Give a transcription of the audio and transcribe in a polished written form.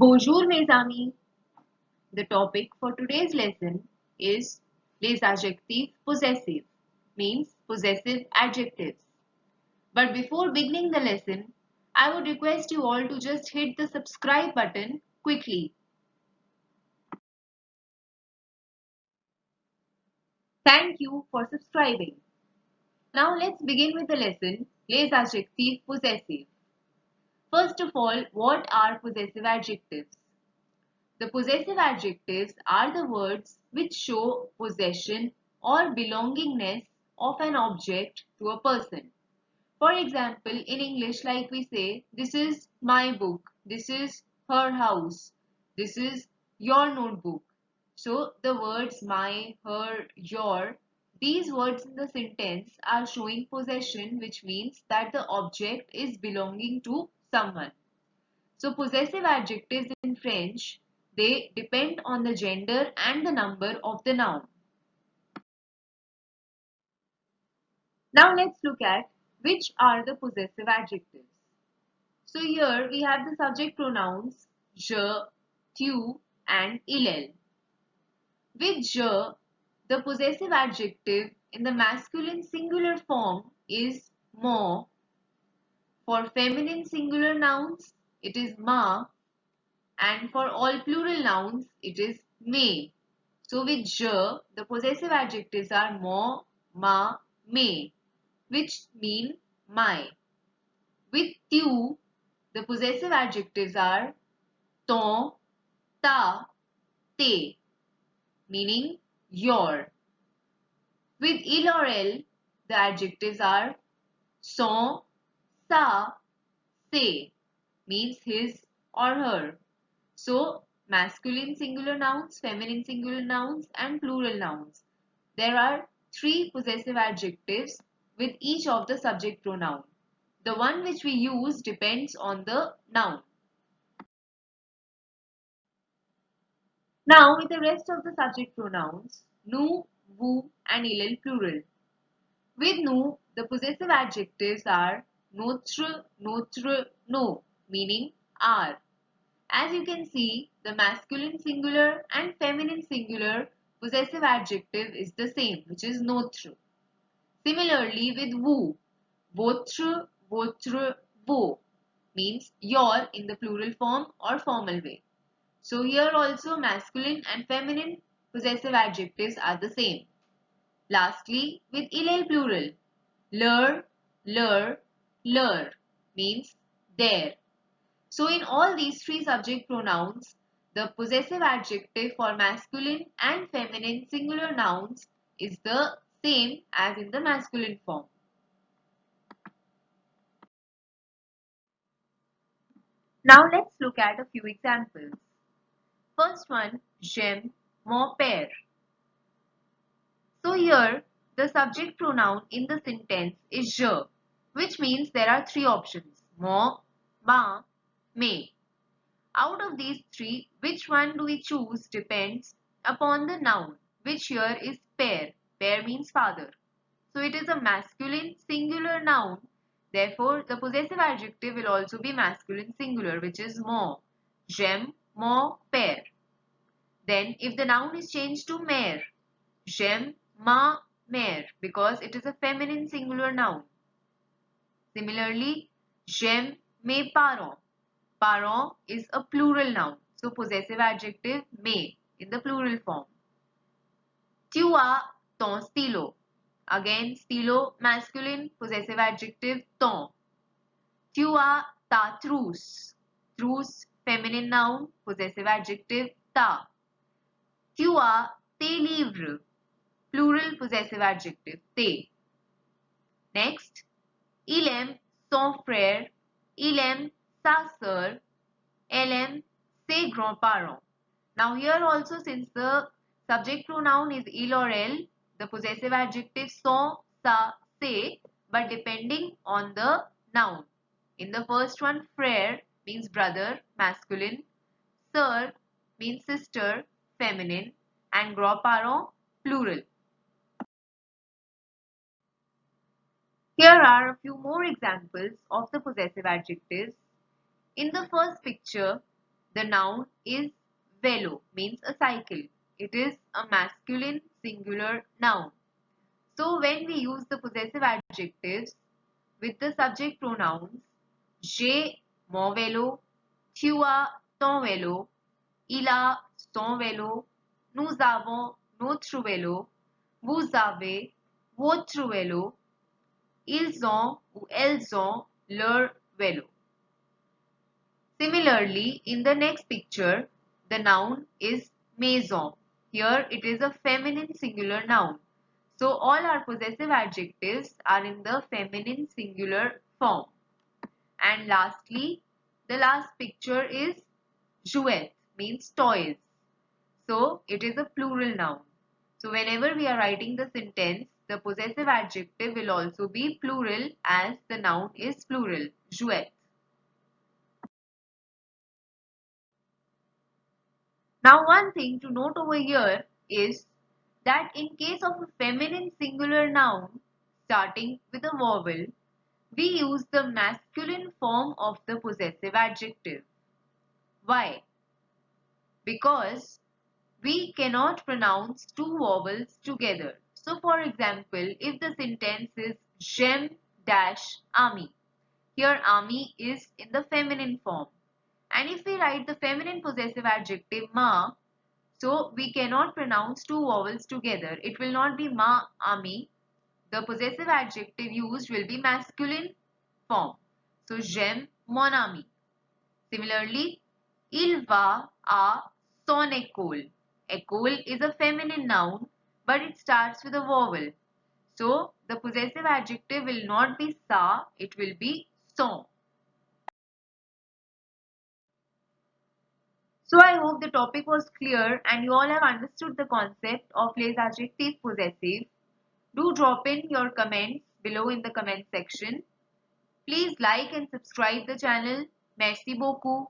Bonjour mes amis. The topic for today's lesson is les adjectifs possessive, means possessive adjectives. But before beginning the lesson, I would request you all to just hit the subscribe button quickly. Thank you for subscribing. Now let's begin with the lesson les adjectifs possessive. First of all, what are possessive adjectives? The possessive adjectives are the words which show possession or belongingness of an object to a person. For example, in English, like we say, this is my book, this is her house, this is your notebook. So the words my, her, your, these words in the sentence are showing possession, which means that the object is belonging to someone. So possessive adjectives in French, they depend on the gender and the number of the noun. Now let's look at which are the possessive adjectives. So here we have the subject pronouns je, tu and il. With je, the possessive adjective in the masculine singular form is mon. For feminine singular nouns, it is ma, and for all plural nouns, it is me. So with je, the possessive adjectives are mon, ma, me, which mean my. With tu, the possessive adjectives are ton, ta, te, meaning your. With il or elle, the adjectives are son, sa, se, means his or her. So, masculine singular nouns, feminine singular nouns and plural nouns. There are three possessive adjectives with each of the subject pronoun. The one which we use depends on the noun. Now with the rest of the subject pronouns, nous, vous and il plural. With nous, the possessive adjectives are notre, notre, nos, meaning our. As you can see, the masculine singular and feminine singular possessive adjective is the same, which is notre. Similarly, with vous, votre, votre, vos means your in the plural form or formal way. So here also masculine and feminine possessive adjectives are the same. Lastly, with il plural, leur, leur, leur means their. So in all these three subject pronouns, the possessive adjective for masculine and feminine singular nouns is the same as in the masculine form. Now let's look at a few examples. First one, j'aime mon père. So here, the subject pronoun in the sentence is je, which means there are three options, mon, ma, me. Out of these three, which one do we choose depends upon the noun, which here is père. Père means father. So it is a masculine singular noun. Therefore, the possessive adjective will also be masculine singular, which is mon. J'aime mon père. Then, if the noun is changed to mère, j'aime ma mère, because it is a feminine singular noun. Similarly, j'aime mes parents. Parents is a plural noun, so possessive adjective mes in the plural form. Tu as ton stylo. Again, stylo masculine, possessive adjective ton. Tu as ta trousse. Trousse feminine noun, possessive adjective ta. Tu as tes livres. Plural possessive adjective te. Next, il aime son frère. Il aime sa sœur. Elle aime ses grands-parents. Now here also, since the subject pronoun is il or elle, the possessive adjective son, sa, se, but depending on the noun. In the first one, frère means brother, masculine, sœur means sister, feminine, and grands-parents, plural. Here are a few more examples of the possessive adjectives. In the first picture, The noun is vélo, means a cycle. It is a masculine singular noun. So when we use the possessive adjectives with the subject pronouns, j'ai mon vélo, tu as ton vélo, il a son vélo, nous avons notre vélo, vous avez votre vélo, ils ont ou elles ont leur vélo. Similarly, in the next picture, the noun is maison. Here it is a feminine singular noun. So all our possessive adjectives are in the feminine singular form. And lastly, the last picture is jouet, means toys. So it is a plural noun. So whenever we are writing the sentence, the possessive adjective will also be plural as the noun is plural, jouet. Now one thing to note over here is that in case of a feminine singular noun starting with a vowel, we use the masculine form of the possessive adjective. Why? Because we cannot pronounce two vowels together. So for example, if the sentence is j'aime dash ami, here ami is in the feminine form. And if we write the feminine possessive adjective ma, so we cannot pronounce two vowels together. It will not be ma ami. The possessive adjective used will be masculine form. So j'aime mon ami. Similarly, il va à son école. École is a feminine noun, but it starts with a vowel. So the possessive adjective will not be sa, it will be son. So I hope the topic was clear and you all have understood the concept of les adjectifs possessive. Do drop in your comments below in the comment section. Please like and subscribe the channel. Merci beaucoup.